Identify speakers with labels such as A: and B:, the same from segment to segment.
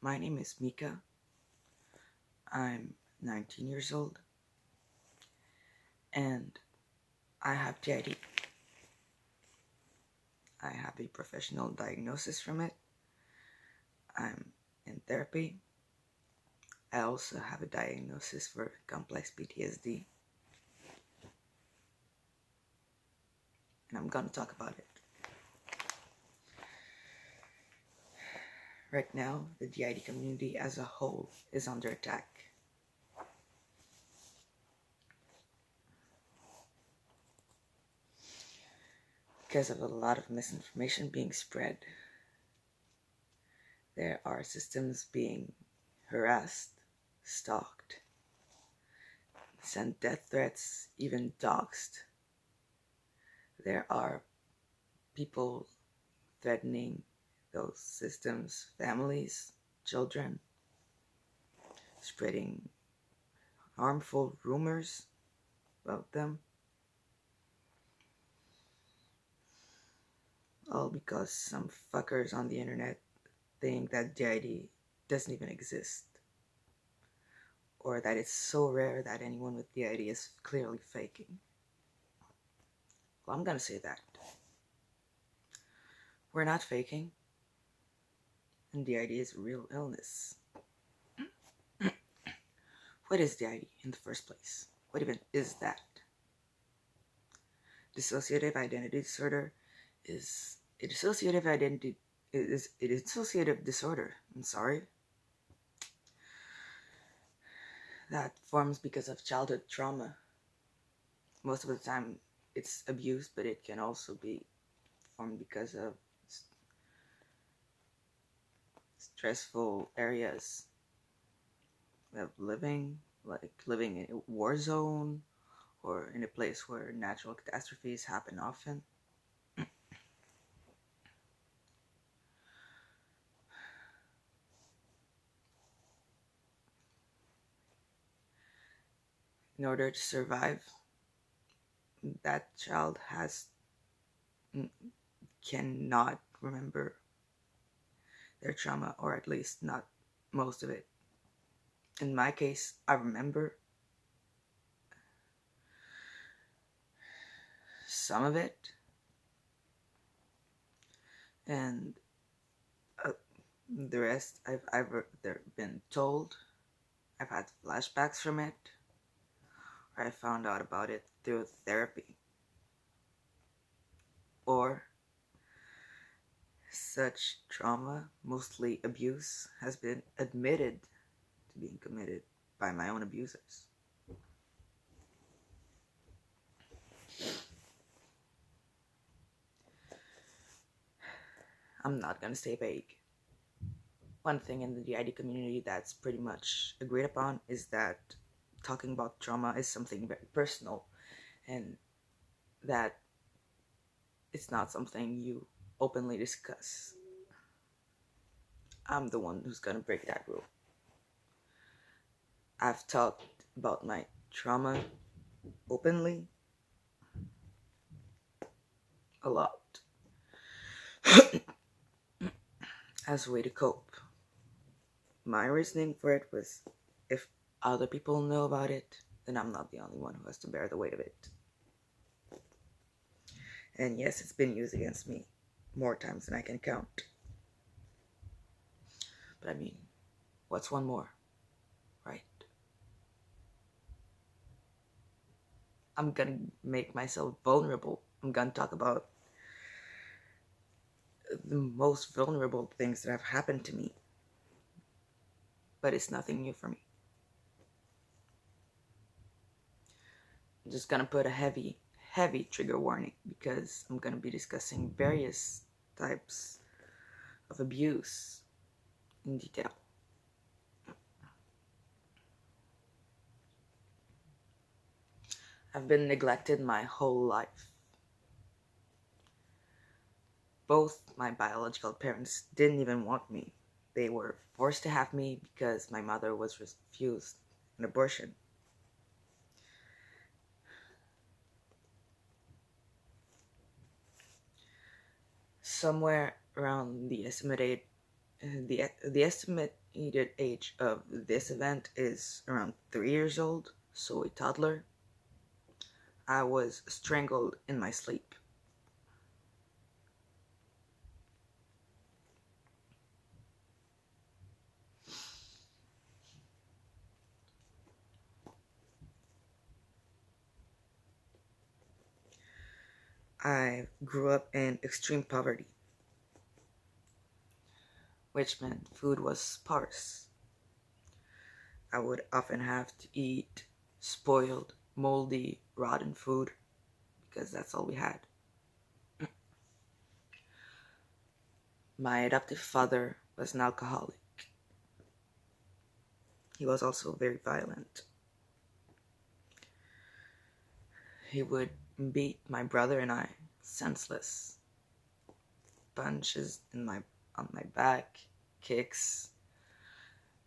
A: My name is Mika. I'm 19 years old and I have DID. I have a professional diagnosis from it. I'm in therapy. I also have a diagnosis for complex PTSD. And I'm gonna talk about it. Right now, the DID community as a whole is under attack. Because of a lot of misinformation being spread. There are systems being harassed, stalked, sent death threats, even doxxed. There are people threatening those systems, families, children, spreading harmful rumors about them. All because some fuckers on the internet think that DID doesn't even exist. Or that it's so rare that anyone with DID is clearly faking. Well, I'm gonna say that. We're not faking. And DID is a real illness. What is DID in the first place? What even is that? Dissociative identity disorder is a dissociative identity is a dissociative disorder. That forms because of childhood trauma. Most of the time it's abuse, but it can also be formed because of stressful areas of living, like living in a war zone or in a place where natural catastrophes happen often. In order to survive, that child cannot remember their trauma, or at least not most of it. In my case, I remember some of it, and the rest I've been told. I've had flashbacks from it, or I found out about it through therapy, or such trauma, mostly abuse, has been admitted to being committed by my own abusers. I'm not gonna stay vague. One thing in the DID community that's pretty much agreed upon is that talking about trauma is something very personal, and that it's not something you openly discuss. I'm the one who's gonna break that rule. I've talked about my trauma openly a lot as a way to cope. My reasoning for it was, if other people know about it, then I'm not the only one who has to bear the weight of it. And yes, it's been used against me more times than I can count. But I mean, what's one more, right? I'm gonna make myself vulnerable. I'm gonna talk about the most vulnerable things that have happened to me. But it's nothing new for me. I'm just gonna put a heavy trigger warning, because I'm gonna be discussing various types of abuse in detail. I've been neglected my whole life. Both my biological parents didn't even want me. They were forced to have me because my mother was refused an abortion. Somewhere around the estimated The estimated age of this event is around 3 years old, so a toddler. I was strangled in my sleep. I grew up in extreme poverty, which meant food was sparse. I would often have to eat spoiled, moldy, rotten food because that's all we had. My adoptive father was an alcoholic. He was also very violent. He would beat my brother and I senseless. Punches on my back, kicks,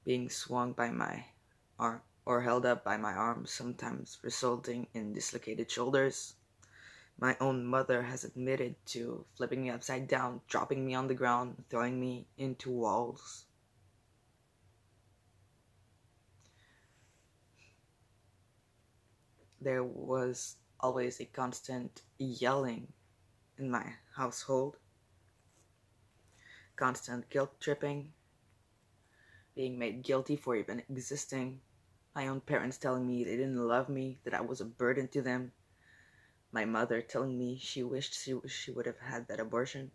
A: being swung by my arm or held up by my arms, sometimes resulting in dislocated shoulders. My own mother has admitted to flipping me upside down, dropping me on the ground, throwing me into walls. There was always a constant yelling in my household, constant guilt tripping, being made guilty for even existing, my own parents telling me they didn't love me, that I was a burden to them, my mother telling me she wished she would have had that abortion.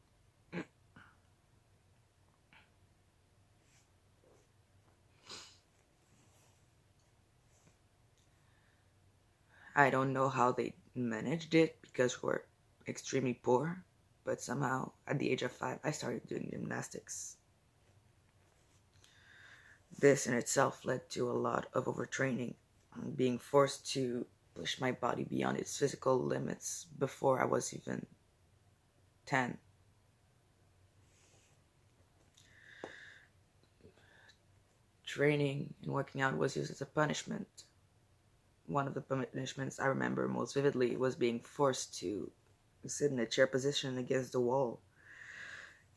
A: I don't know how they managed it because we're extremely poor, but somehow at the age of 5 I started doing gymnastics. This in itself led to a lot of overtraining, being forced to push my body beyond its physical limits before I was even 10. Training and working out was used as a punishment. One of the punishments I remember most vividly was being forced to sit in a chair position against the wall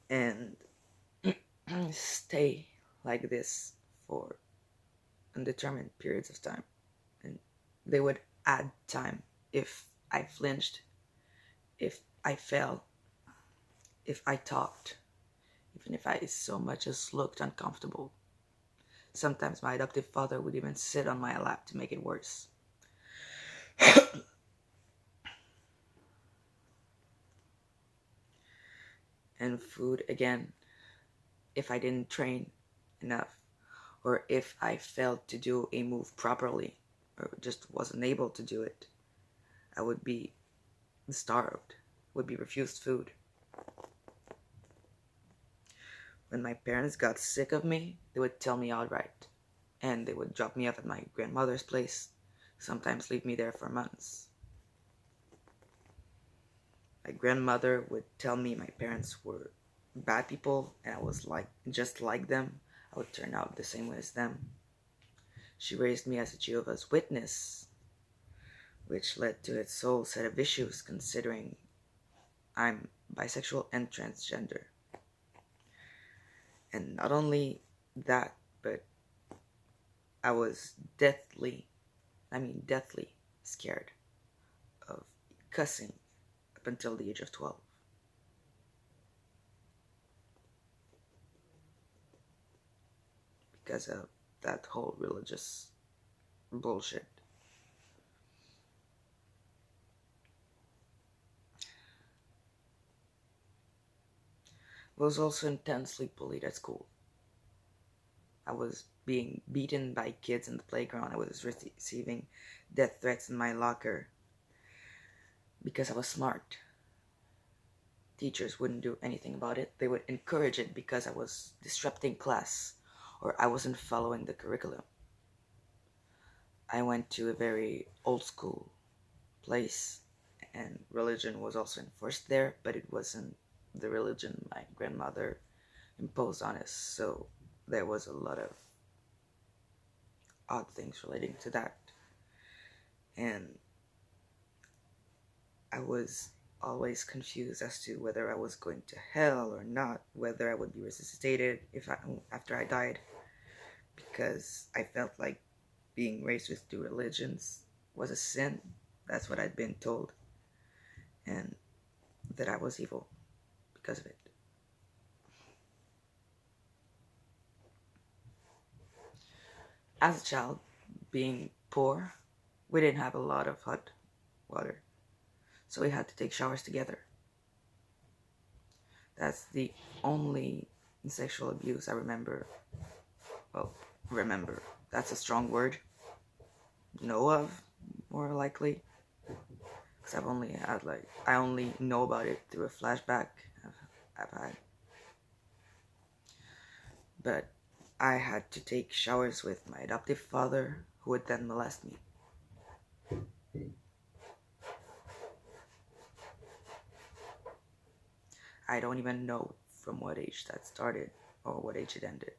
A: and stay like this for undetermined periods of time. And they would add time if I flinched, if I fell, if I talked, even if I so much as looked uncomfortable. Sometimes my adoptive father would even sit on my lap to make it worse. And food again, if I didn't train enough, or if I failed to do a move properly, or just wasn't able to do it, I would be starved, would be refused food. When my parents got sick of me, they would tell me outright, and they would drop me off at my grandmother's place, sometimes leave me there for months. My grandmother would tell me my parents were bad people and I was just like them. I would turn out the same way as them. She raised me as a Jehovah's Witness, which led to its whole set of issues considering I'm bisexual and transgender. And not only that, but I was deathly scared of cussing up until the age of 12. Because of that whole religious bullshit. I was also intensely bullied at school. I was being beaten by kids in the playground. I was receiving death threats in my locker because I was smart. Teachers wouldn't do anything about it. They would encourage it because I was disrupting class or I wasn't following the curriculum. I went to a very old school place and religion was also enforced there, but it wasn't the religion my grandmother imposed on us, so there was a lot of odd things relating to that. And I was always confused as to whether I was going to hell or not, whether I would be resuscitated after I died, because I felt like being raised with two religions was a sin. That's what I'd been told, and that I was evil because of it. As a child, being poor, we didn't have a lot of hot water, so we had to take showers together. That's the only sexual abuse I remember. Well, remember, that's a strong word. Know of, more likely. Because I only know about it through a flashback I've had. But I had to take showers with my adoptive father, who would then molest me. I don't even know from what age that started or what age it ended.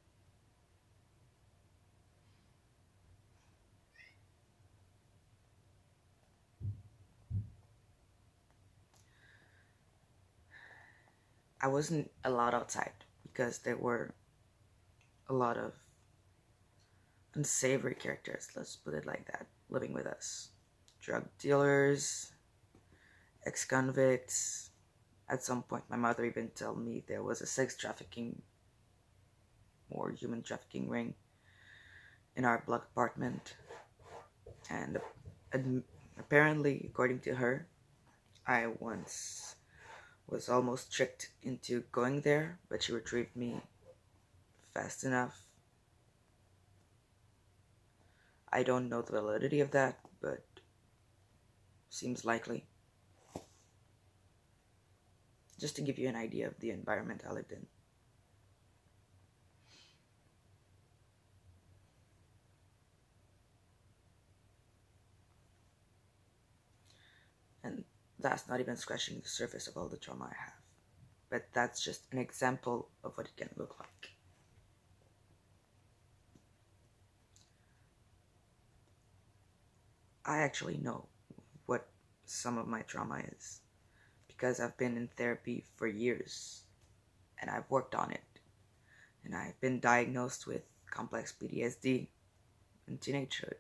A: I wasn't allowed outside because there were a lot of unsavory characters, let's put it like that, living with us. Drug dealers, ex-convicts. At some point, my mother even told me there was a sex trafficking or human trafficking ring in our block apartment. And apparently, according to her, I once was almost tricked into going there, but she retrieved me fast enough. I don't know the validity of that, but seems likely. Just to give you an idea of the environment I lived in. And that's not even scratching the surface of all the trauma I have. But that's just an example of what it can look like. I actually know what some of my trauma is, because I've been in therapy for years, and I've worked on it, and I've been diagnosed with complex PTSD in teenagehood.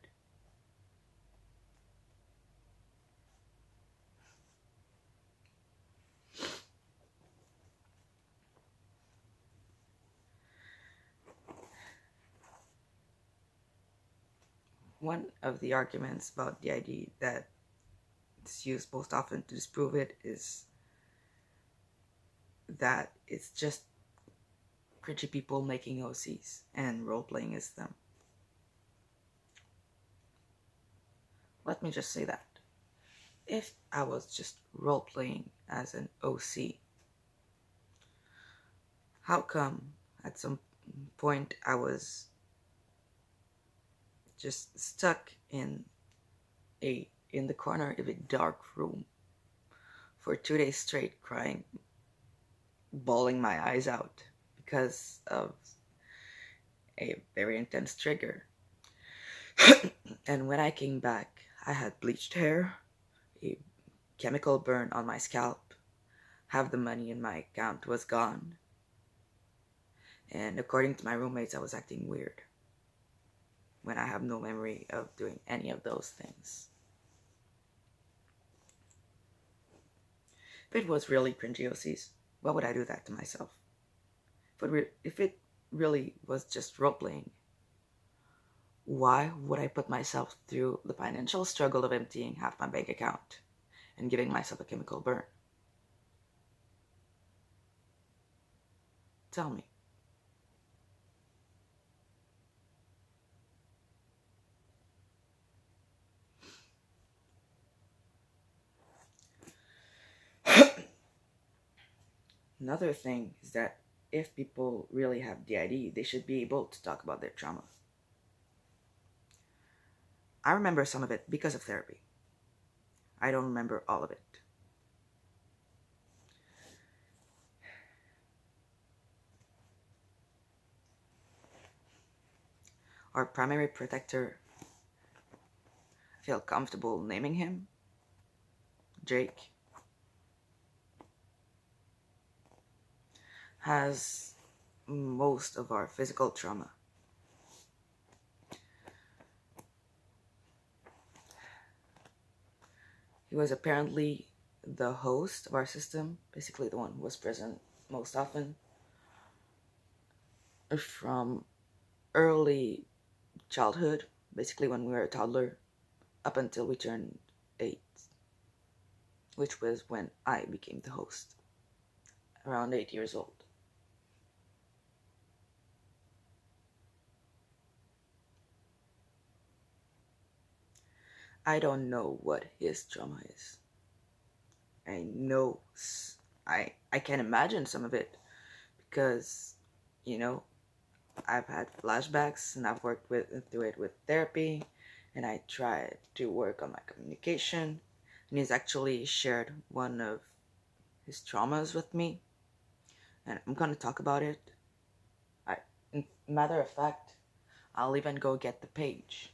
A: One of the arguments about the idea that it's used most often to disprove it is that it's just cringy people making OCs and role-playing as them. Let me just say that. If I was just role-playing as an OC, how come at some point I was just stuck in the corner of a dark room for 2 days straight, crying, bawling my eyes out because of a very intense trigger. And when I came back, I had bleached hair, a chemical burn on my scalp, half the money in my account was gone, and according to my roommates, I was acting weird when I have no memory of doing any of those things. If it was really cringy OCs, why would I do that to myself? If it really was just role-playing, why would I put myself through the financial struggle of emptying half my bank account and giving myself a chemical burn? Tell me. Another thing is that if people really have DID, they should be able to talk about their trauma. I remember some of it because of therapy. I don't remember all of it. Our primary protector, I feel comfortable naming him Jake. has most of our physical trauma. He was apparently the host of our system, basically the one who was present most often from early childhood, basically when we were a toddler, up until we turned 8, which was when I became the host, around 8 years old. I don't know what his trauma is. I know, I can imagine some of it because, you know, I've had flashbacks and I've worked through it with therapy, and I tried to work on my communication, and he's actually shared one of his traumas with me, and I'm gonna talk about it. Matter of fact, I'll even go get the page.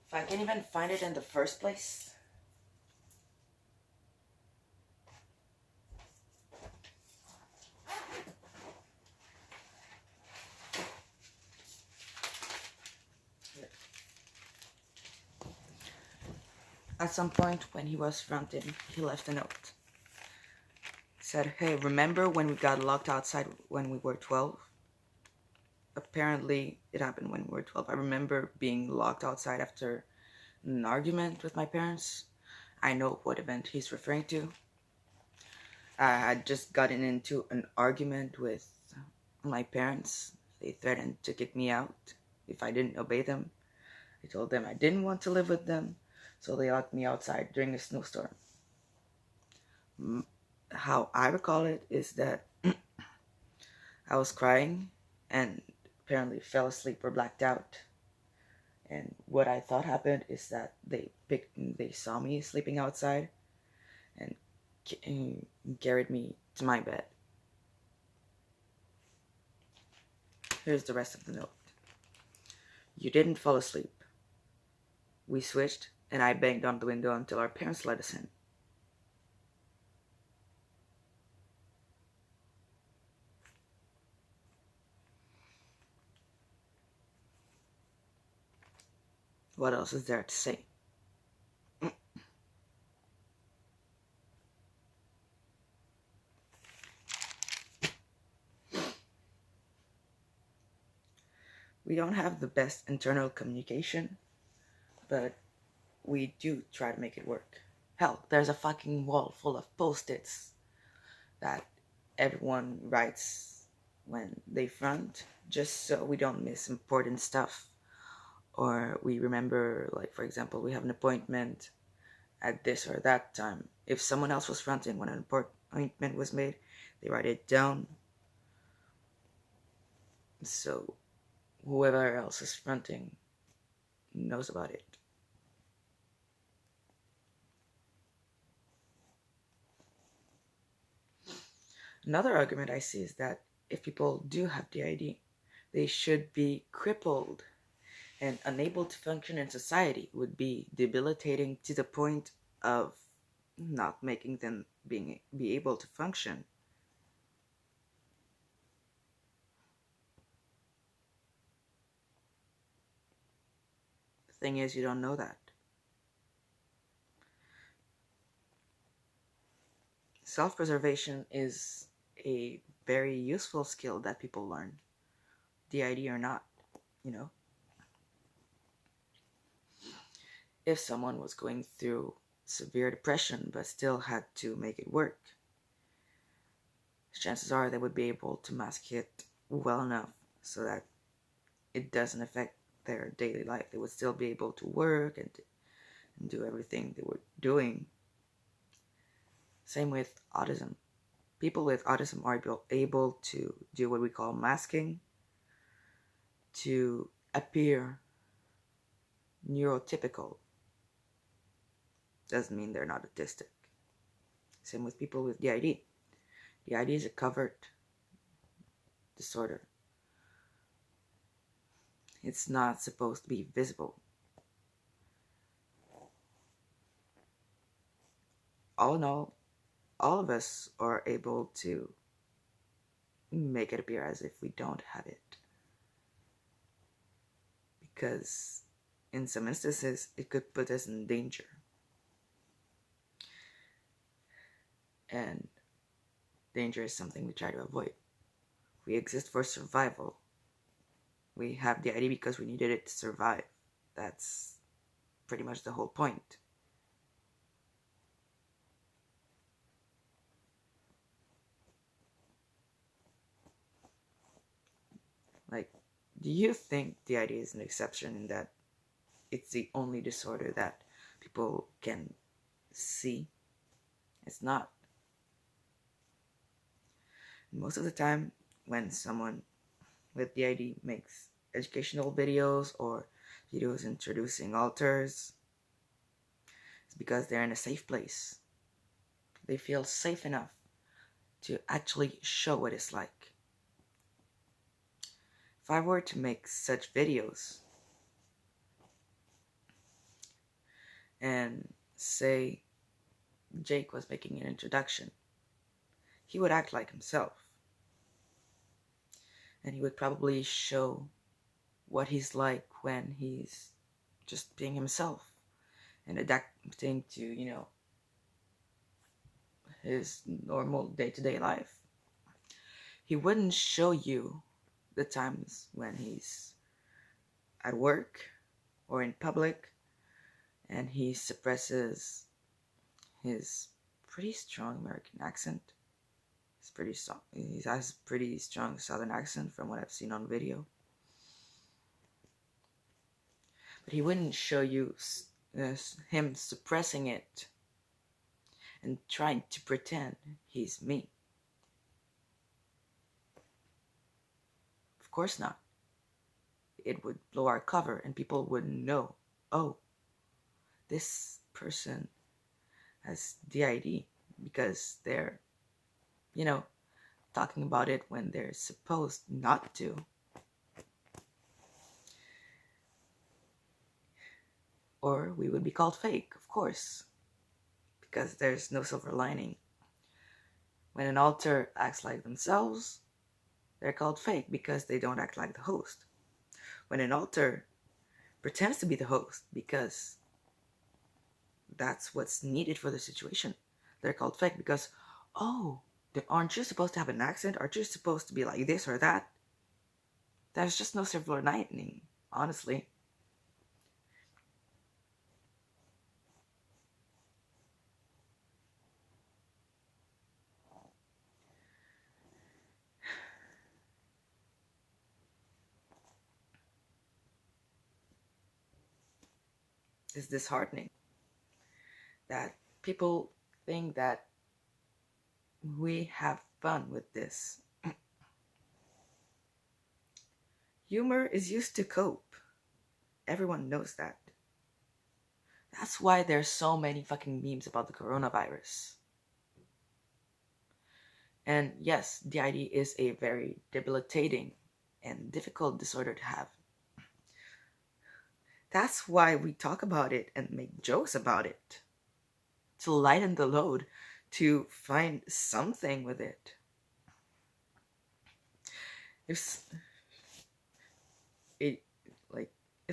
A: If I can even find it in the first place. At some point when he was fronting, he left a note. He said, "Hey, remember when we got locked outside when we were 12? Apparently, it happened when we were 12. I remember being locked outside after an argument with my parents. I know what event he's referring to. I had just gotten into an argument with my parents. They threatened to kick me out if I didn't obey them. I told them I didn't want to live with them, so they locked me outside during a snowstorm. How I recall it is that I was crying and apparently fell asleep or blacked out. And what I thought happened is that they saw me sleeping outside and carried me to my bed." Here's the rest of the note. "You didn't fall asleep. We switched, and I banged on the window until our parents let us in. What else is there to say?" We don't have the best internal communication, but we do try to make it work. Hell, there's a fucking wall full of post-its that everyone writes when they front, just so we don't miss important stuff. Or we remember, like, for example, we have an appointment at this or that time. If someone else was fronting when an appointment was made, they write it down. So whoever else is fronting knows about it. Another argument I see is that if people do have DID, they should be crippled and unable to function in society. It would be debilitating to the point of not making them be able to function. The thing is, you don't know that. Self-preservation is a very useful skill that people learn, DID or not, you know. If someone was going through severe depression but still had to make it work, chances are they would be able to mask it well enough so that it doesn't affect their daily life. They would still be able to work and do everything they were doing. Same with autism. People with autism are able to do what we call masking to appear neurotypical. doesn't mean they're not autistic. Same with people with DID. DID is a covered disorder. It's not supposed to be visible. All in all of us are able to make it appear as if we don't have it. Because in some instances, it could put us in danger. And danger is something we try to avoid. We exist for survival. We have the ID because we needed it to survive. That's pretty much the whole point. Like, do you think the ID is an exception in that it's the only disorder that people can see? It's not. Most of the time, when someone with DID makes educational videos or videos introducing alters, it's because they're in a safe place. They feel safe enough to actually show what it's like. If I were to make such videos and say Jake was making an introduction, he would act like himself. And he would probably show what he's like when he's just being himself and adapting to, his normal day-to-day life. He wouldn't show you the times when he's at work or in public and he suppresses his pretty strong American accent. He has a pretty strong Southern accent from what I've seen on video. But he wouldn't show you him suppressing it and trying to pretend he's me. Of course not. It would blow our cover and people wouldn't know, oh, this person has DID, because they're talking about it when they're supposed not to. Or we would be called fake, of course, because there's no silver lining. When an alter acts like themselves, they're called fake because they don't act like the host. When an alter pretends to be the host because that's what's needed for the situation, they're called fake because, oh, aren't you supposed to have an accent? Aren't you supposed to be like this or that? There's just no silver lining, honestly. It's disheartening that people think that we have fun with this. Humor is used to cope. Everyone knows that. That's why there's so many fucking memes about the coronavirus. And yes, DID is a very debilitating and difficult disorder to have. That's why we talk about it and make jokes about it. To lighten the load, to find something with it. If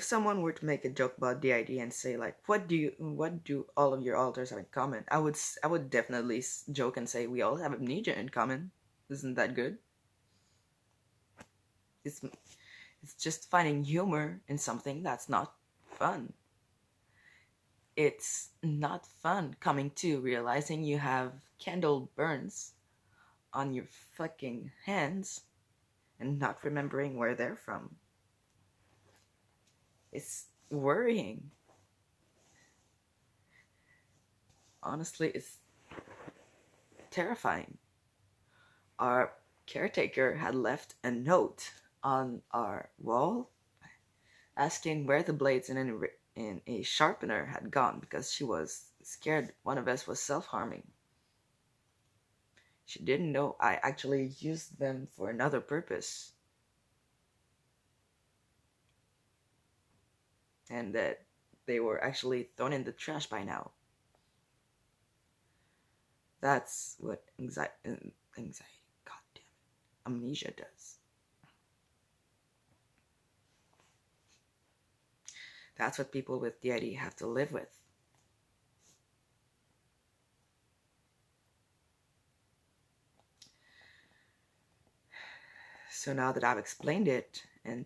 A: someone were to make a joke about DID and say like, what do all of your alters have in common? I would definitely joke and say we all have amnesia in common. Isn't that good? It's just finding humor in something that's not fun. It's not fun coming to realizing you have candle burns on your fucking hands and not remembering where they're from. It's worrying. Honestly, it's terrifying. Our caretaker had left a note on our wall asking where the blades in a sharpener had gone because she was scared one of us was self-harming. She didn't know I actually used them for another purpose. And that they were actually thrown in the trash by now. That's what anxiety, god damn it, amnesia does. That's what people with DID have to live with. So now that I've explained it and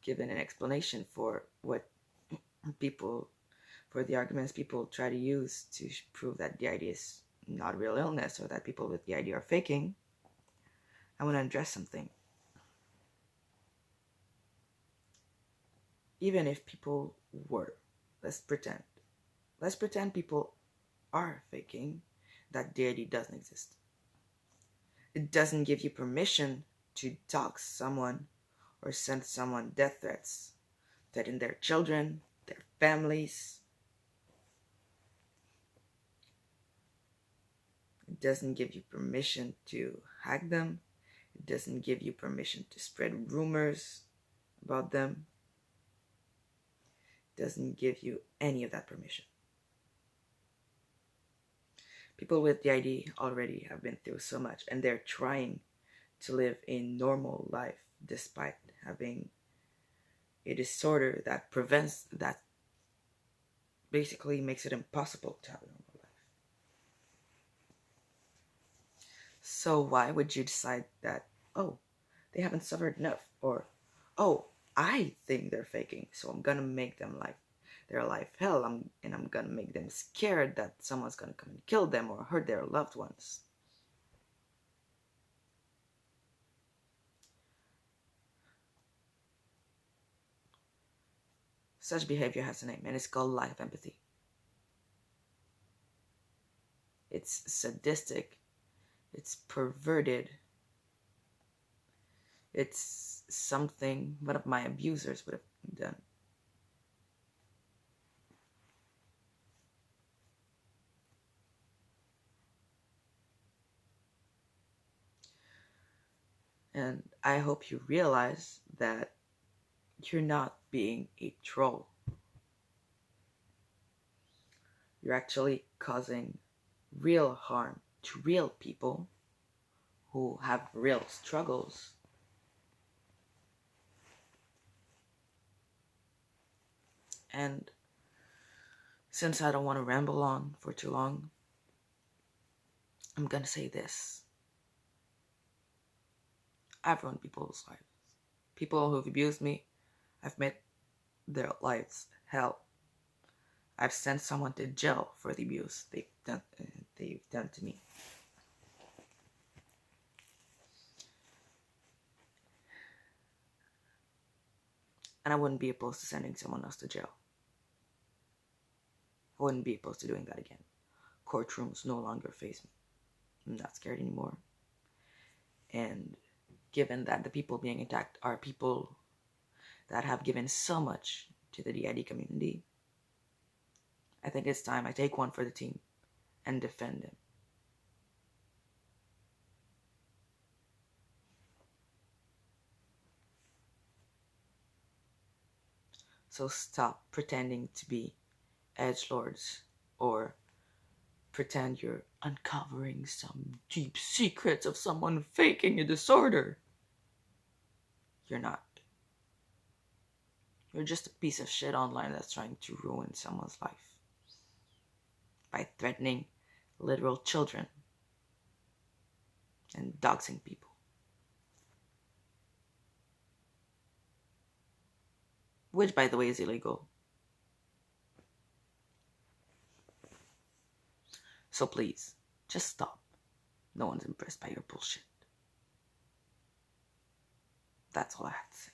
A: given an explanation for what people, for the arguments people try to use to prove that DID is not real illness or that people with DID are faking, I want to address something. Even if people were, let's pretend people are faking, that DID doesn't exist. It doesn't give you permission to dox someone or send someone death threats, threaten their children, their families. It doesn't give you permission to hack them. It doesn't give you permission to spread rumors about them. It doesn't give you any of that permission. People with DID already have been through so much, and they're trying to live a normal life despite having a disorder that prevents, that basically makes it impossible to have a normal life. So why would you decide that, oh, they haven't suffered enough, or, oh, I think they're faking, so I'm gonna make them like their life hell, and I'm gonna make them scared that someone's gonna come and kill them or hurt their loved ones. Such behavior has a name, and it's called lack of empathy. It's sadistic. It's perverted. It's something one of my abusers would have done. And I hope you realize that you're not being a troll. You're actually causing real harm to real people who have real struggles. And since I don't want to ramble on for too long, I'm gonna say this. I've ruined people's lives. People who've abused me, I've made their lives hell. I've sent someone to jail for the abuse they've done to me. And I wouldn't be opposed to sending someone else to jail. I wouldn't be opposed to doing that again. Courtrooms no longer face me. I'm not scared anymore. And given that the people being attacked are people that have given so much to the DID community, I think it's time I take one for the team and defend him. So stop pretending to be edgelords or pretend you're uncovering some deep secrets of someone faking a disorder. You're not. You're just a piece of shit online that's trying to ruin someone's life by threatening literal children and doxing people. Which, by the way, is illegal. So please, just stop. No one's impressed by your bullshit. That's all I have to say.